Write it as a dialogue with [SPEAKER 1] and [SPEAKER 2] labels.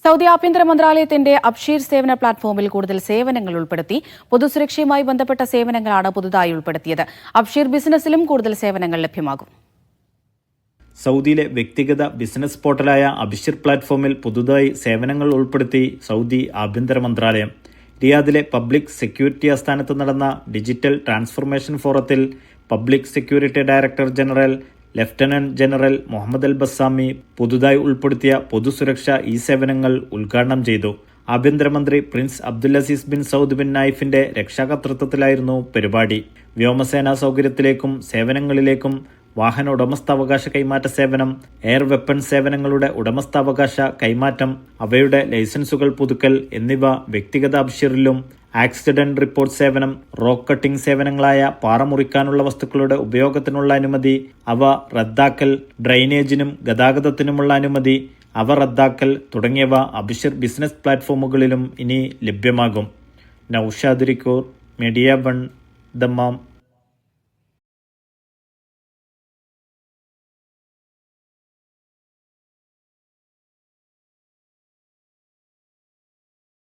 [SPEAKER 1] Saudi ആഭ്യന്തര മന്ത്രാലയത്തിന്റെ Absher സേവന പ്ലാറ്റ്ഫോമിൽ കൂടുതൽ സേവനങ്ങൾ ഉൾപ്പെടുത്തി. പൊതുസുരക്ഷയുമായി ബന്ധപ്പെട്ട സേവനങ്ങളാണ് പുതുതായി ഉൾപ്പെടുത്തിയത്. അബ്ഷീർ ബിസിനസ്സിലും കൂടുതൽ സേവനങ്ങൾ ലഭ്യമാകും.
[SPEAKER 2] സൗദിയിലെ വ്യക്തിഗത ബിസിനസ് പോർട്ടലായ അബ്ഷീർ പ്ലാറ്റ്ഫോമിൽ പുതുതായി സേവനങ്ങൾ ഉൾപ്പെടുത്തി സൗദി ആഭ്യന്തര മന്ത്രാലയം. റിയാദിലെ പബ്ലിക് സെക്യൂരിറ്റി ആസ്ഥാനത്ത് നടന്ന ഡിജിറ്റൽ ട്രാൻസ്ഫോർമേഷൻ ഫോറത്തിൽ public security director general lieutenant general Muhammad Al Bassami പുതുതായി ഉൾപ്പെടുത്തിയ പൊതുസുരക്ഷ ഈ സേവനങ്ങൾ ഉദ്ഘാടനം ചെയ്തു. ആഭ്യന്തരമന്ത്രി prince Abdul Aziz bin Saud bin നായിഫിന്റെ രക്ഷാകർതൃത്വത്തിലായിരുന്നു പരിപാടി. വ്യോമസേനാ സൗകര്യത്തിലേക്കും സേവനങ്ങളിലേക്കും വാഹന ഉടമസ്ഥാവകാശ കൈമാറ്റ സേവനം, എയർ വെപ്പൺ സേവനങ്ങളുടെ ഉടമസ്ഥാവകാശ കൈമാറ്റം, അവയുടെ ലൈസൻസുകൾ പുതുക്കൽ എന്നിവ വ്യക്തിഗത അബ്ഷീറിലും, ആക്സിഡന്റ് റിപ്പോർട്ട് സേവനം, റോക്ക് കട്ടിംഗ് സേവനങ്ങളായ പാറ മുറിക്കാനുള്ള വസ്തുക്കളുടെ ഉപയോഗത്തിനുള്ള അനുമതി, അവ റദ്ദാക്കൽ, ഡ്രെയിനേജിനും ഗതാഗതത്തിനുമുള്ള അനുമതി, അവ റദ്ദാക്കൽ തുടങ്ങിയവ അബ്ഷീർ ബിസിനസ് പ്ലാറ്റ്ഫോമുകളിലും ഇനി ലഭ്യമാകും. Naushad റിക്കൂർ, media 1, Dammam.